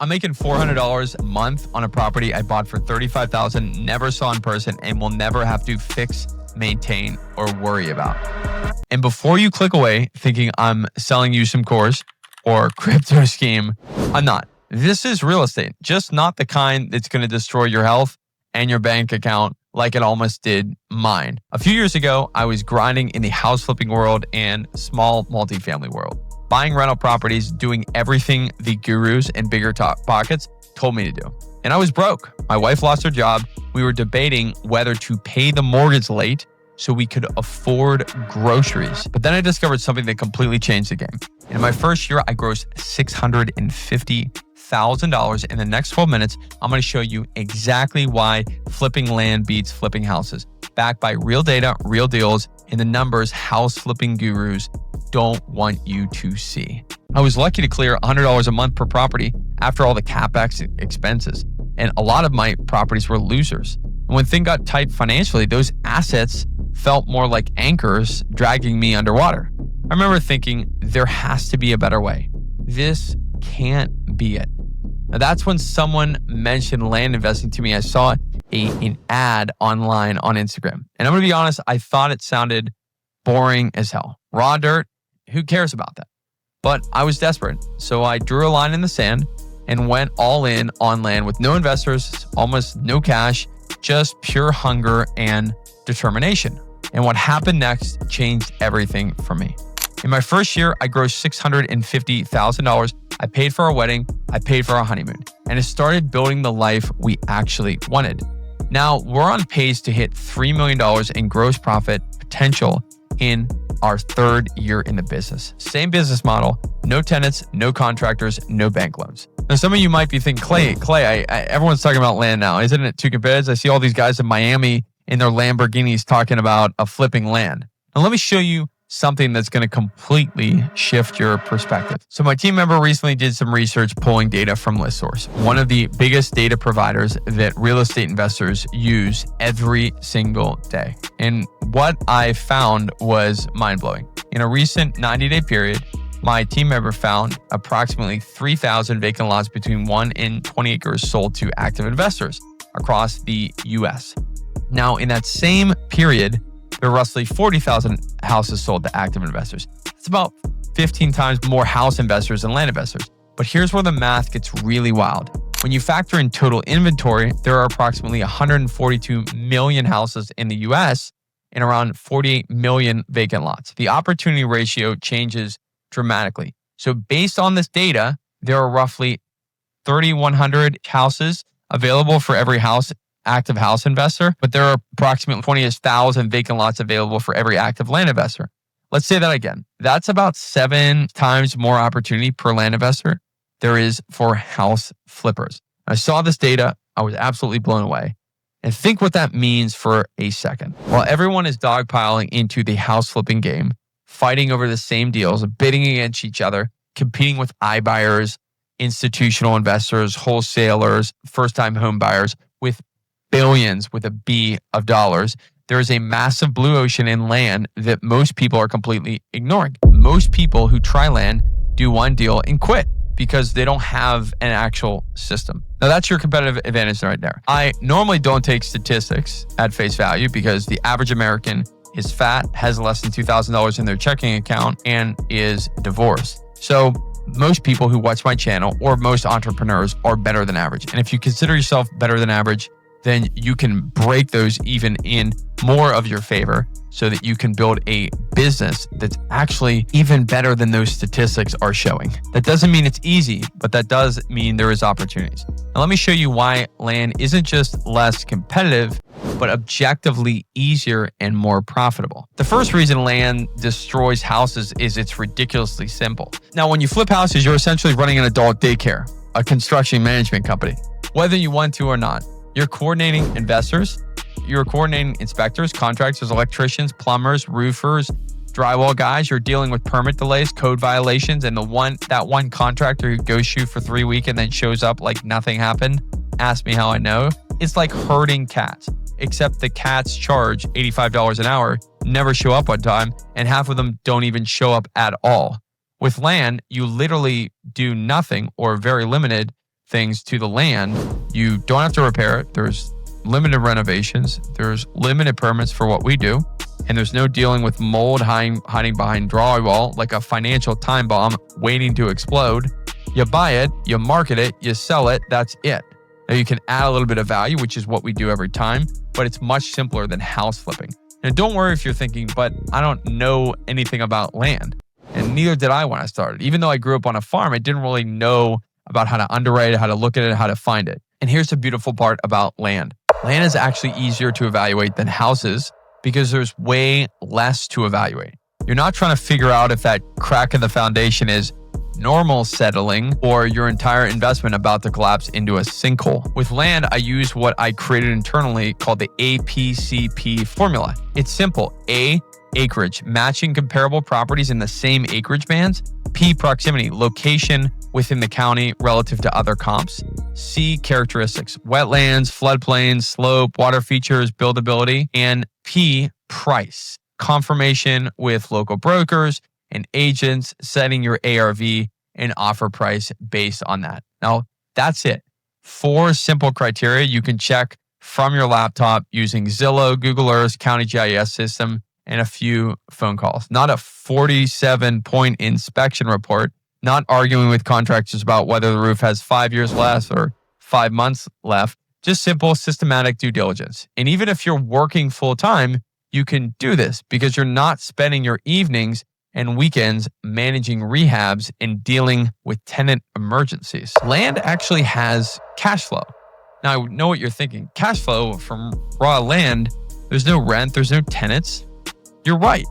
I'm making $400 a month on a property I bought for $35,000, never saw in person, and will never have to fix, maintain, or worry about. And before you click away thinking I'm selling you some course or crypto scheme, I'm not. This is real estate, just not the kind that's going to destroy your health and your bank account like it almost did mine. A few years ago, I was grinding in the house flipping world and small multifamily world, buying rental properties, doing everything the gurus and bigger top pockets told me to do. And I was broke. My wife lost her job. We were debating whether to pay the mortgage late so we could afford groceries. But then I discovered something that completely changed the game. In my first year, I grossed $650,000. In the next 12 minutes, I'm going to show you exactly why flipping land beats flipping houses, backed by real data, real deals, and the numbers house flipping gurus don't want you to see. I was lucky to clear $100 a month per property after all the CapEx expenses, and a lot of my properties were losers. And when things got tight financially, those assets felt more like anchors dragging me underwater. I remember thinking, there has to be a better way. This can't be it. Now, that's when someone mentioned land investing to me. I saw an ad online on Instagram. And I'm going to be honest, I thought it sounded boring as hell. Raw dirt, who cares about that? But I was desperate. So I drew a line in the sand and went all in on land with no investors, almost no cash, just pure hunger and determination. And what happened next changed everything for me. In my first year, I grossed $650,000. I paid for our wedding. I paid for our honeymoon. And it started building the life we actually wanted. Now we're on pace to hit $3 million in gross profit potential in our third year in the business. Same business model, no tenants, no contractors, no bank loans. Now, some of you might be thinking, Clay, everyone's talking about land now. Isn't it too competitive? I see all these guys in Miami in their Lamborghinis talking about a flipping land. Now let me show you something that's going to completely shift your perspective. So my team member recently did some research pulling data from ListSource, one of the biggest data providers that real estate investors use every single day. And what I found was mind-blowing. In a recent 90-day period, my team member found approximately 3,000 vacant lots between 1 and 20 acres sold to active investors across the US. Now, in that same period, there were roughly 40,000 houses sold to active investors. That's about 15 times more house investors than land investors. But here's where the math gets really wild. When you factor in total inventory, there are approximately 142 million houses in the US and around 48 million vacant lots. The opportunity ratio changes dramatically. So based on this data, there are roughly 3,100 houses available for every active house investor, but there are approximately 20,000 vacant lots available for every active land investor. Let's say that again. That's about 7 times more opportunity per land investor there is for house flippers. I saw this data. I was absolutely blown away. And think what that means for a second. While everyone is dogpiling into the house flipping game, fighting over the same deals, bidding against each other, competing with iBuyers, institutional investors, wholesalers, first-time home buyers with billions with a B of dollars, there is a massive blue ocean in land that most people are completely ignoring. Most people who try land do one deal and quit because they don't have an actual system. Now that's your competitive advantage right there. I normally don't take statistics at face value because the average American is fat, has less than $2,000 in their checking account, and is divorced. So most people who watch my channel or most entrepreneurs are better than average. And if you consider yourself better than average, then you can break those even in more of your favor so that you can build a business that's actually even better than those statistics are showing. That doesn't mean it's easy, but that does mean there is opportunities. Now let me show you why land isn't just less competitive, but objectively easier and more profitable. The first reason land destroys houses is it's ridiculously simple. Now, when you flip houses, you're essentially running an adult daycare, a construction management company, whether you want to or not. You're coordinating investors, you're coordinating inspectors, contractors, electricians, plumbers, roofers, drywall guys. You're dealing with permit delays, code violations, and that one contractor who ghosts you for 3 weeks and then shows up like nothing happened. Ask me how I know. It's like herding cats, except the cats charge $85 an hour, never show up on time, and half of them don't even show up at all. With land, you literally do nothing or very limited things to the land. You don't have to repair it. There's limited renovations. There's limited permits for what we do. And there's no dealing with mold hiding behind drywall like a financial time bomb waiting to explode. You buy it, you market it, you sell it, that's it. Now you can add a little bit of value, which is what we do every time, but it's much simpler than house flipping. And don't worry if you're thinking, but I don't know anything about land. And neither did I when I started. Even though I grew up on a farm, I didn't really know about how to underwrite it, how to look at it, how to find it. And here's the beautiful part about land. Land is actually easier to evaluate than houses because there's way less to evaluate. You're not trying to figure out if that crack in the foundation is normal settling or your entire investment about to collapse into a sinkhole. With land, I use what I created internally called the APCP formula. It's simple. A, acreage, matching comparable properties in the same acreage bands. P, proximity, location within the county relative to other comps. C, characteristics, wetlands, floodplains, slope, water features, buildability. And P, price, confirmation with local brokers and agents, setting your ARV and offer price based on that. Now, that's it. 4 simple criteria you can check from your laptop using Zillow, Google Earth, County GIS system, and a few phone calls. Not a 47-point inspection report, not arguing with contractors about whether the roof has 5 years left or 5 months left, just simple systematic due diligence. And even if you're working full time, you can do this because you're not spending your evenings and weekends managing rehabs and dealing with tenant emergencies. Land actually has cash flow. Now, I know what you're thinking. Cash flow from raw land, there's no rent, there's no tenants. You're right.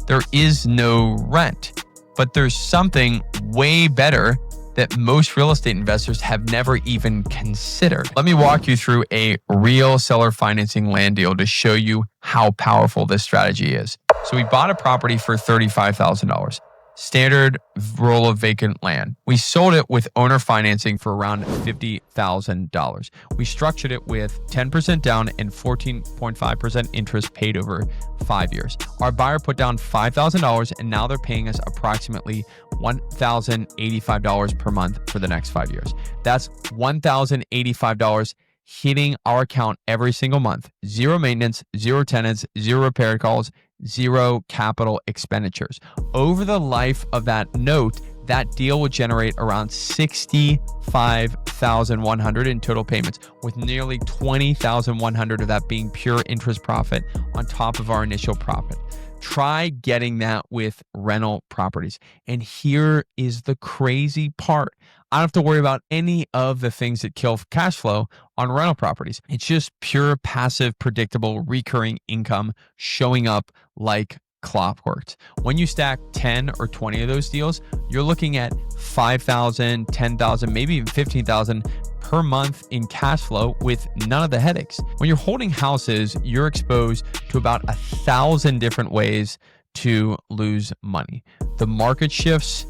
There is no rent, but there's something way better that most real estate investors have never even considered. Let me walk you through a real seller financing land deal to show you how powerful this strategy is. So we bought a property for $35,000, standard roll of vacant land. We sold it with owner financing for around $50,000. We structured it with 10% down and 14.5% interest paid over 5 years. Our buyer put down $5,000 and now they're paying us approximately $1,085 per month for the next 5 years. That's $1,085 hitting our account every single month. Zero maintenance, zero tenants, zero repair calls, zero capital expenditures. Over the life of that note, that deal will generate around $65,100 in total payments, with nearly $20,100 of that being pure interest profit on top of our initial profit. Try getting that with rental properties. And here is the crazy part. I don't have to worry about any of the things that kill cash flow on rental properties. It's just pure passive, predictable, recurring income showing up like clockwork. When you stack 10 or 20 of those deals, you're looking at $5,000, $10,000, maybe even $15,000 per month in cash flow with none of the headaches. When you're holding houses, you're exposed to about 1,000 different ways to lose money. The market shifts,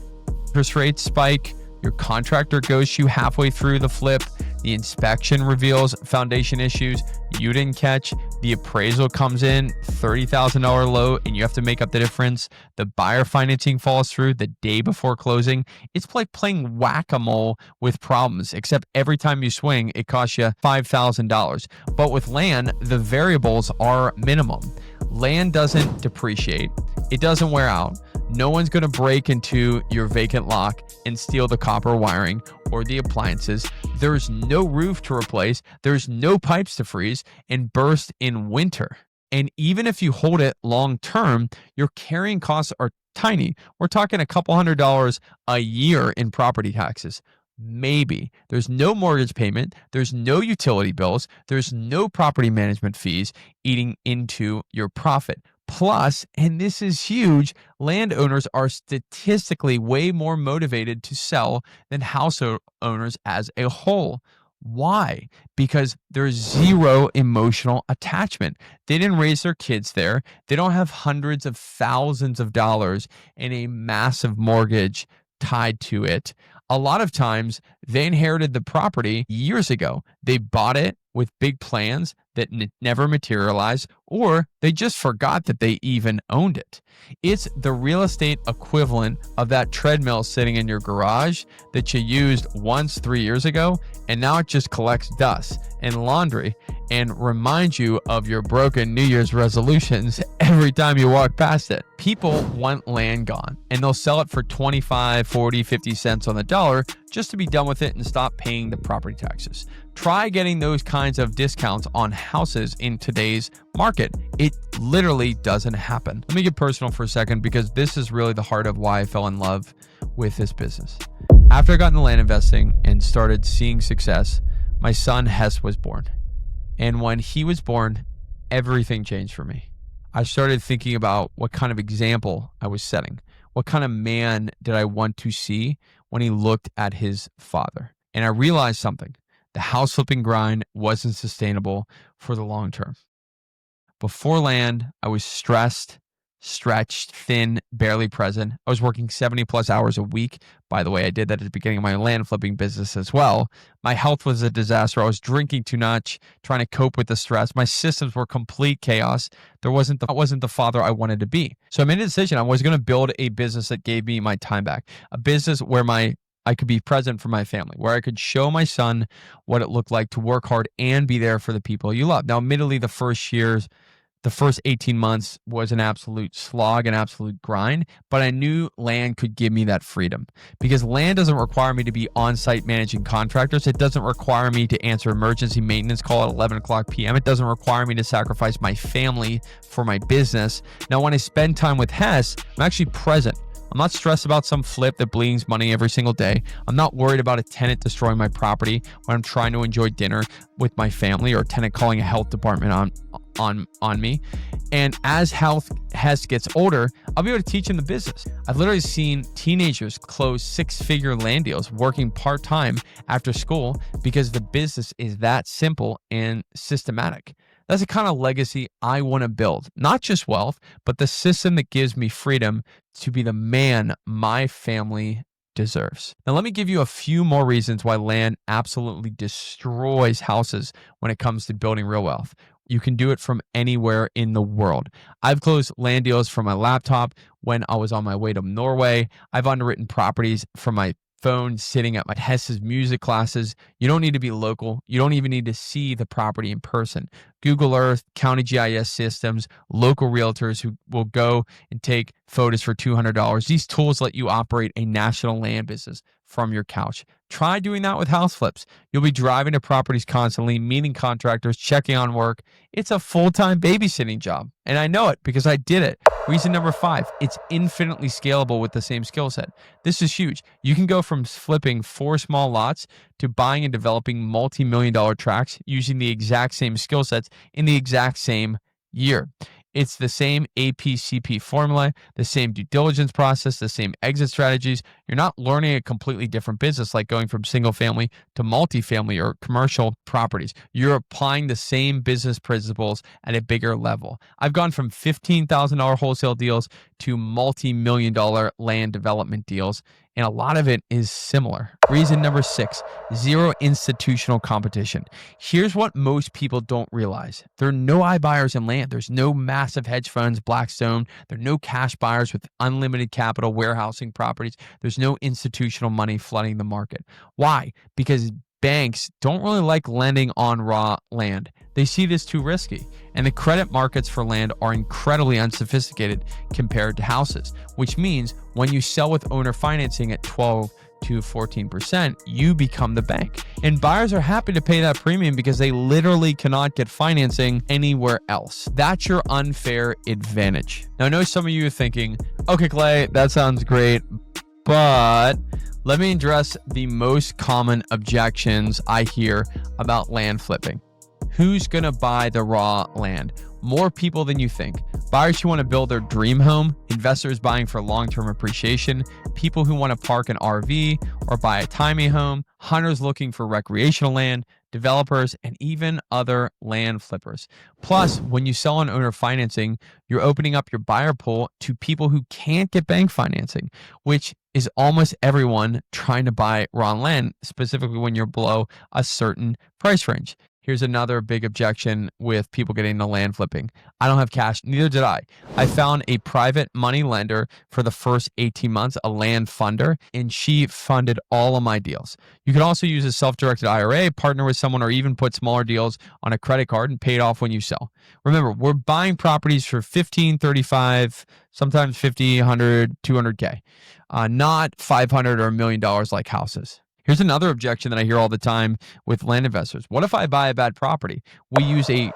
interest rates spike, your contractor ghosts you halfway through the flip, the inspection reveals foundation issues you didn't catch, the appraisal comes in $30,000 low and you have to make up the difference, the buyer financing falls through the day before closing. It's like playing whack-a-mole with problems, except every time you swing, it costs you $5,000. But with land, the variables are minimum. Land doesn't depreciate. It doesn't wear out. No one's going to break into your vacant lot and steal the copper wiring or the appliances. There's no roof to replace. There's no pipes to freeze and burst in winter. And even if you hold it long term, your carrying costs are tiny. We're talking a couple $100 a year in property taxes. Maybe. There's no mortgage payment. There's no utility bills. There's no property management fees eating into your profit. Plus, and this is huge, landowners are statistically way more motivated to sell than house owners as a whole. Why? Because there's zero emotional attachment. They didn't raise their kids there. They don't have hundreds of thousands of dollars in a massive mortgage tied to it. A lot of times they inherited the property years ago. They bought it with big plans. that never materialized, or they just forgot that they even owned it. It's the real estate equivalent of that treadmill sitting in your garage that you used once 3 years ago, and now it just collects dust and laundry and reminds you of your broken New Year's resolutions every time you walk past it. People want land gone, and they'll sell it for 25, 40, 50 cents on the dollar just to be done with it and stop paying the property taxes. Try getting those kinds of discounts on houses in today's market. It literally doesn't happen. Let me get personal for a second, because this is really the heart of why I fell in love with this business. After I got into land investing and started seeing success, my son Hess was born. And when he was born, everything changed for me. I started thinking about what kind of example I was setting. What kind of man did I want to see when he looked at his father? And I realized something. The house flipping grind wasn't sustainable for the long term. Before land, I was stressed, stretched, thin, barely present. I was working 70 plus hours a week. By the way, I did that at the beginning of my land flipping business as well. My health was a disaster. I was drinking too much, trying to cope with the stress. My systems were complete chaos. I wasn't the father I wanted to be. So I made a decision. I was going to build a business that gave me my time back, a business where I could be present for my family, where I could show my son what it looked like to work hard and be there for the people you love. Now, admittedly, the first 18 months was an absolute slog, an absolute grind, but I knew land could give me that freedom, because land doesn't require me to be on-site managing contractors. It doesn't require me to answer emergency maintenance call at 11 o'clock p.m. It doesn't require me to sacrifice my family for my business. Now, when I spend time with Hess, I'm actually present. I'm not stressed about some flip that bleeds money every single day. I'm not worried about a tenant destroying my property when I'm trying to enjoy dinner with my family, or a tenant calling a health department on me. And as Hess gets older, I'll be able to teach him the business. I've literally seen teenagers close 6-figure land deals working part-time after school, because the business is that simple and systematic. That's the kind of legacy I want to build. Not just wealth, but the system that gives me freedom to be the man my family deserves. Now, let me give you a few more reasons why land absolutely destroys houses when it comes to building real wealth. You can do it from anywhere in the world. I've closed land deals from my laptop when I was on my way to Norway. I've underwritten properties from my phone sitting at my Hess's music classes. You don't need to be local. You don't even need to see the property in person. Google Earth, county GIS systems, local realtors who will go and take photos for $200. These tools let you operate a national land business from your couch. Try doing that with house flips. You'll be driving to properties constantly, meeting contractors, checking on work. It's a full-time babysitting job. And I know it because I did it. Reason number 5, it's infinitely scalable with the same skill set. This is huge. You can go from flipping 4 small lots to buying and developing multi-million-dollar tracts using the exact same skill sets in the exact same year. It's the same APCP formula, the same due diligence process, the same exit strategies. You're not learning a completely different business like going from single family to multifamily or commercial properties. You're applying the same business principles at a bigger level. I've gone from $15,000 wholesale deals to multi-million-dollar land development deals, and a lot of it is similar. Reason number 6, zero institutional competition. Here's what most people don't realize. There are no iBuyers in land. There's no massive hedge funds, Blackstone. There are no cash buyers with unlimited capital warehousing properties. There's no institutional money flooding the market. Why? Because banks don't really like lending on raw land. They see this too risky. And the credit markets for land are incredibly unsophisticated compared to houses, which means when you sell with owner financing at 12 to 14%, you become the bank. And buyers are happy to pay that premium because they literally cannot get financing anywhere else. That's your unfair advantage. Now, I know some of you are thinking, okay, Clay, that sounds great, but let me address the most common objections I hear about land flipping. Who's going to buy the raw land? More people than you think. Buyers who want to build their dream home, investors buying for long-term appreciation, people who want to park an RV or buy a tiny home, hunters looking for recreational land, developers, and even other land flippers. Plus, when you sell on owner financing, you're opening up your buyer pool to people who can't get bank financing, which is almost everyone trying to buy raw land, specifically when you're below a certain price range. Here's another big objection with people getting into land flipping. I don't have cash. Neither did I. I found a private money lender for the first 18 months, a land funder, and she funded all of my deals. You can also use a self-directed IRA, partner with someone, or even put smaller deals on a credit card and pay it off when you sell. Remember, we're buying properties for 15, 35, sometimes 50, 100, 200K, not 500 or $1 million like houses. Here's another objection that I hear all the time with land investors. What if I buy a bad property? We use a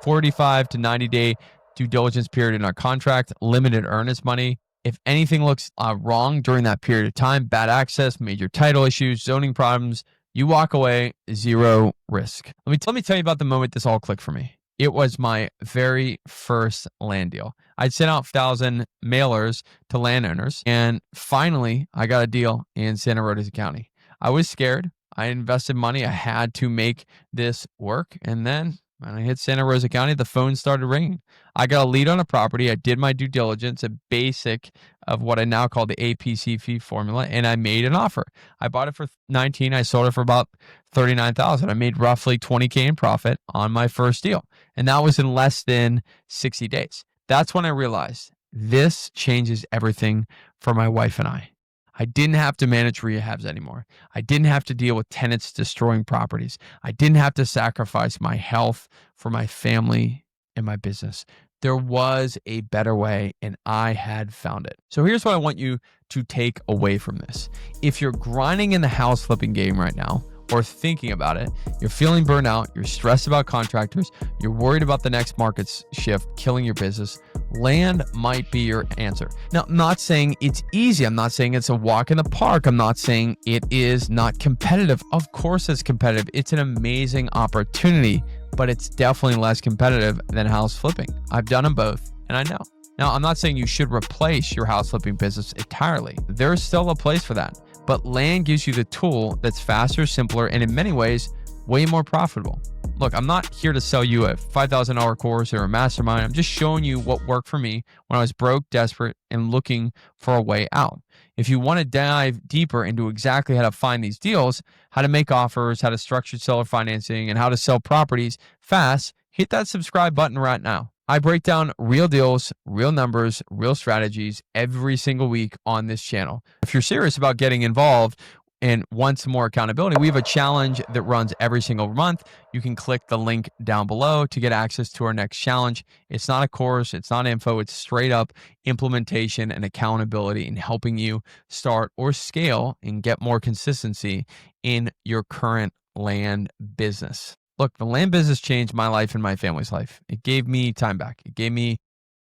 45 to 90-day due diligence period in our contract, limited earnest money. If anything looks wrong during that period of time, bad access, major title issues, zoning problems, you walk away, zero risk. Let me tell you about the moment this all clicked for me. It was my very first land deal. I'd sent out 1,000 mailers to landowners, and finally, I got a deal in Santa Rosa County. I was scared. I invested money. I had to make this work. And then when I hit Santa Rosa County, the phone started ringing. I got a lead on a property. I did my due diligence, a basic of what I now call the APCP formula, and I made an offer. I bought it for 19. I sold it for about 39,000. I made roughly 20K in profit on my first deal. And that was in less than 60 days. That's when I realized this changes everything for my wife and I. I didn't have to manage rehabs anymore. I didn't have to deal with tenants destroying properties. I didn't have to sacrifice my health for my family and my business. There was a better way, and I had found it. So here's what I want you to take away from this. If you're grinding in the house flipping game right now, or thinking about it, you're feeling burned out, you're stressed about contractors, you're worried about the next market shift killing your business, land might be your answer. Now, I'm not saying it's easy. I'm not saying it's a walk in the park. I'm not saying it is not competitive. Of course it's competitive. It's an amazing opportunity, but it's definitely less competitive than house flipping. I've done them both, and I know. Now, I'm not saying you should replace your house flipping business entirely. There's still a place for that. But land gives you the tool that's faster, simpler, and in many ways, way more profitable. Look, I'm not here to sell you a $5,000 course or a mastermind. I'm just showing you what worked for me when I was broke, desperate, and looking for a way out. If you want to dive deeper into exactly how to find these deals, how to make offers, how to structure seller financing, and how to sell properties fast, hit that subscribe button right now. I break down real deals, real numbers, real strategies every single week on this channel. If you're serious about getting involved and want some more accountability, we have a challenge that runs every single month. You can click the link down below to get access to our next challenge. It's not a course, it's not info, it's straight up implementation and accountability in helping you start or scale and get more consistency in your current land business. Look, the land business changed my life and my family's life. It gave me time back. It gave me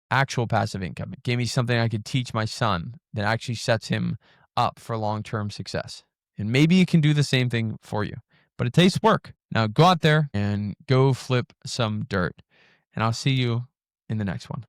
actual passive income. It gave me something I could teach my son that actually sets him up for long-term success. And maybe it can do the same thing for you, but it takes work. Now go out there and go flip some dirt, and I'll see you in the next one.